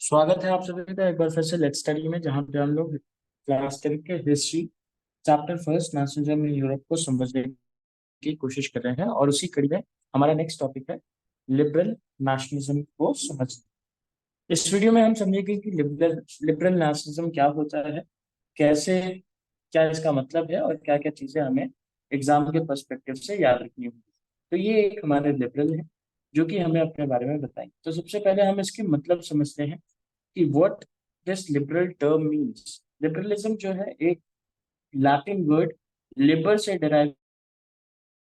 स्वागत है आप सभी का एक बार फिर से लेट्स स्टडी में, जहाँ पे हम लोग क्लास 10 के history chapter first nationalism in Europe को समझने की कोशिश कर रहे हैं। और उसी कड़ी में हमारा नेक्स्ट टॉपिक है लिबरल नेशनलिज्म को समझना। इस वीडियो में हम समझेंगे कि लिबरल लिबरल नेशनलिज्म क्या होता है, कैसे, क्या इसका मतलब है और क्या क्या चीजें हमें एग्जाम के पर्सपेक्टिव से याद रखनी होगी। तो ये एक हमारे लिबरल है जो कि हमें अपने बारे में बताएंगे। तो सबसे पहले हम इसके मतलब समझते हैं कि what this liberal term means. Liberalism जो है एक लैटिन वर्ड लिबर से डिराइव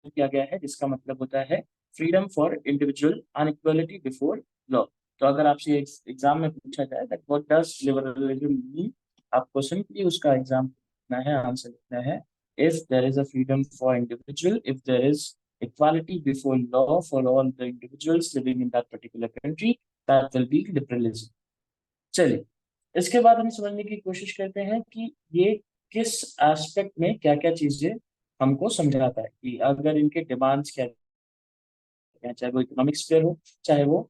किया गया है, जिसका मतलब होता है freedom for individual and equality before law. तो अगर आपसे एग्जाम में पूछा जाए that what does liberalism mean, आपको सिंपली उसका एग्जाम लिखना है, आंसर लिखना है। If there is a freedom for individual, if there is equality before law for all the individuals living in that particular country, that will be liberalism. चलिए, इसके बाद हम समझने की कोशिश करते हैं कि ये किस एस्पेक्ट में क्या क्या चीजें हमको समझाता है, कि अगर इनके डिमांड्स क्या हैं, चाहे वो इकोनॉमिक स्फीयर हो चाहे वो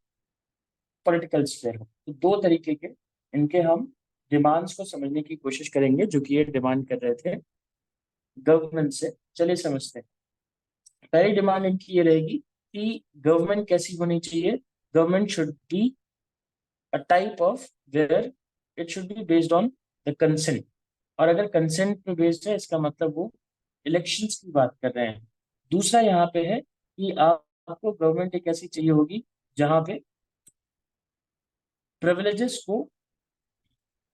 पॉलिटिकल स्फीयर हो। तो दो तरीके के इनके हम डिमांड्स को समझने की कोशिश करेंगे जो कि ये डिमांड कर रहे थे गवर्नमेंट से। चलिए समझते हैं। पहली डिमांड इनकी ये रहेगी कि गवर्नमेंट कैसी होनी चाहिए। Government should be a type of where it should be based on the consent. और अगर कंसेंट पे बेस्ड है, इसका मतलब वो इलेक्शंस की बात कर रहे हैं। दूसरा यहाँ पे है कि आपको गवर्नमेंट एक ऐसी चाहिए होगी जहाँ पे प्रिविलेजेस को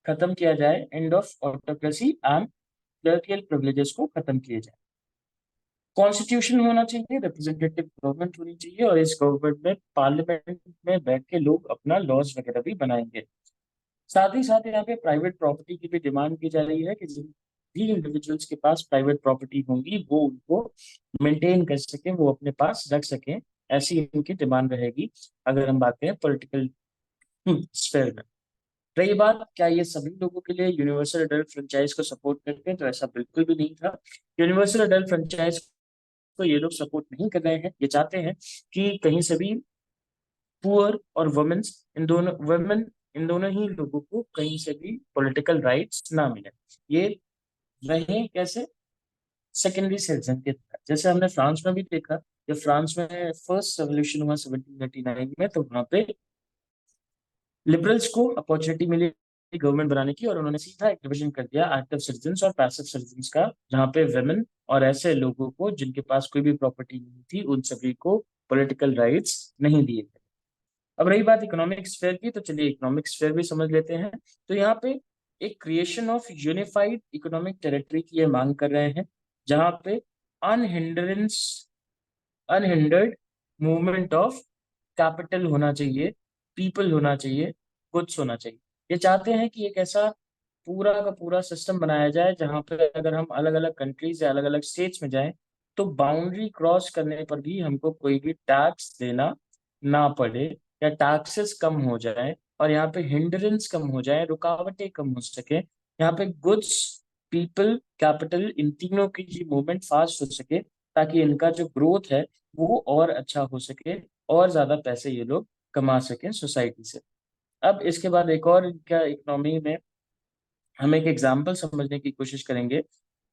खत्म किया जाए, end of autocracy and clerical privileges को खत्म किया जाए। कॉन्स्टिट्यूशन होना चाहिए, रिप्रेजेंटेटिव गवर्नमेंट होनी चाहिए, और इस गवर्नमेंट में पार्लियामेंट में बैठ के लोग अपना लॉज वगैरह भी बनाएंगे। साथ ही साथ यहाँ पे प्राइवेट प्रॉपर्टी की भी डिमांड की जा रही है कि जिन भी इंडिविजुअल्स के पास प्राइवेट प्रॉपर्टी होंगी वो उनको मेंटेन कर सकें, वो अपने पास रख सकें। ऐसी इनकी डिमांड रहेगी अगर हम बात करें पॉलिटिकल स्फेयर में। रही बात क्या ये सभी लोगों के लिए यूनिवर्सल अडल्ट फ्रेंचाइज को सपोर्ट करते हैं, तो ऐसा बिल्कुल भी नहीं था। यूनिवर्सल अडल्ट फ्रेंचाइज को ये लोग सपोर्ट नहीं कर रहे हैं। ये चाहते हैं कि कहीं से भी पुअर और वुमेन्स, इन दोनों ही लोगों को कहीं से भी पॉलिटिकल राइट्स ना मिले। ये रहे कैसे, सेकेंडरी सिटीजन के तरह। जैसे हमने फ्रांस में भी देखा, जब फ्रांस में फर्स्ट रेवोल्यूशन हुआ 1789 में, तो वहां पे लिबरल्स को अपॉर्चुनिटी मिली गवर्नमेंट बनाने की, और उन्होंने सीधा एक डिवीजन कर दिया एक्टिव सिटीजन्स और पैसिव सिटीजन्स का, जहाँ पे वेमेन और ऐसे लोगों को जिनके पास कोई भी प्रॉपर्टी नहीं थी उन सभी को पॉलिटिकल राइट्स नहीं दिए गए। अब रही बात इकोनॉमिक स्फेयर की, तो चलिए इकोनॉमिक स्फेयर भी समझ लेते हैं। तो यहाँ पे एक creation of unified economic territory की ये मांग कर रहे हैं, जहाँ पे अनहिंड्रेंस अनहिंडर्ड मूवमेंट ऑफ कैपिटल होना चाहिए, पीपल होना चाहिए, गुड्स होना चाहिए। ये चाहते हैं कि एक ऐसा पूरा का पूरा सिस्टम बनाया जाए जहाँ पे अगर हम अलग अलग कंट्रीज या अलग अलग स्टेट्स में जाएं, तो बाउंड्री क्रॉस करने पर भी हमको कोई भी टैक्स देना ना पड़े, या टैक्सेस कम हो जाए, और यहाँ पे हिंड्रेंस कम हो जाए, रुकावटें कम हो सके। यहाँ पे गुड्स, पीपल, कैपिटल, इन तीनों की जी मूवमेंट फास्ट हो सके, ताकि इनका जो ग्रोथ है वो और अच्छा हो सके, और ज्यादा पैसे ये लोग कमा सकें सोसाइटी से। अब इसके बाद एक और इनका इकोनॉमी में हम एक एग्जाम्पल समझने की कोशिश करेंगे।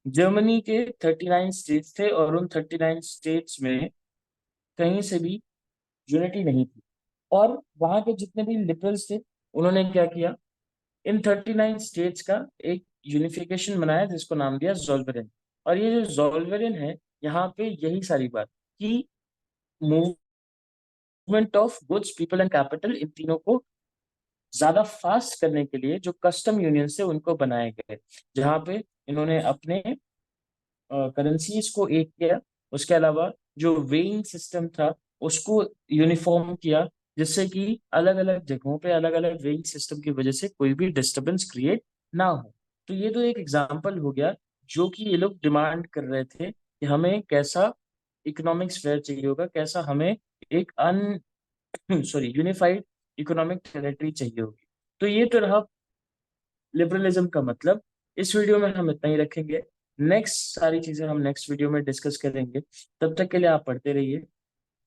जर्मनी के 39 स्टेट्स थे, और उन 39 स्टेट्स में कहीं से भी यूनिटी नहीं थी। और वहां के जितने भी लिबरल्स थे, उन्होंने क्या किया, इन 39 स्टेट्स का एक यूनिफिकेशन बनाया जिसको नाम दिया जोल्वेरिन। और ये जो जोल्वेरिन है, यहाँ पे यही सारी बात कि movement of goods, people and capital, इन तीनों को ज्यादा फास्ट करने के लिए जो कस्टम यूनियन से उनको बनाए गए, जहाँ पे इन्होंने अपने करेंसीज को एक किया। उसके अलावा जो वेइंग सिस्टम था उसको यूनिफॉर्म किया, जिससे कि अलग अलग जगहों पे अलग अलग वेइंग सिस्टम की वजह से कोई भी डिस्टरबेंस क्रिएट ना हो। तो ये तो एक एग्जाम्पल हो गया जो कि ये लोग डिमांड कर रहे थे कि हमें कैसा इकोनॉमिक स्फेयर चाहिए होगा, कैसा हमें एक सॉरी यूनिफाइड इकोनॉमिक टेरिटरी चाहिए होगी। तो ये तो रहा लिबरलिज्म का मतलब। इस वीडियो में हम इतना ही रखेंगे। नेक्स्ट सारी चीजें हम नेक्स्ट वीडियो में डिस्कस करेंगे। तब तक के लिए आप पढ़ते रहिए,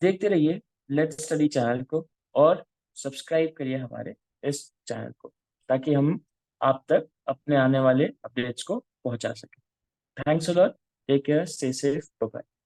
देखते रहिए लेट्स स्टडी चैनल को, और सब्सक्राइब करिए हमारे इस चैनल को, ताकि हम आप तक अपने आने वाले अपडेट्स को पहुंचा सकें। Thanks a lot, take care, stay safe, bye.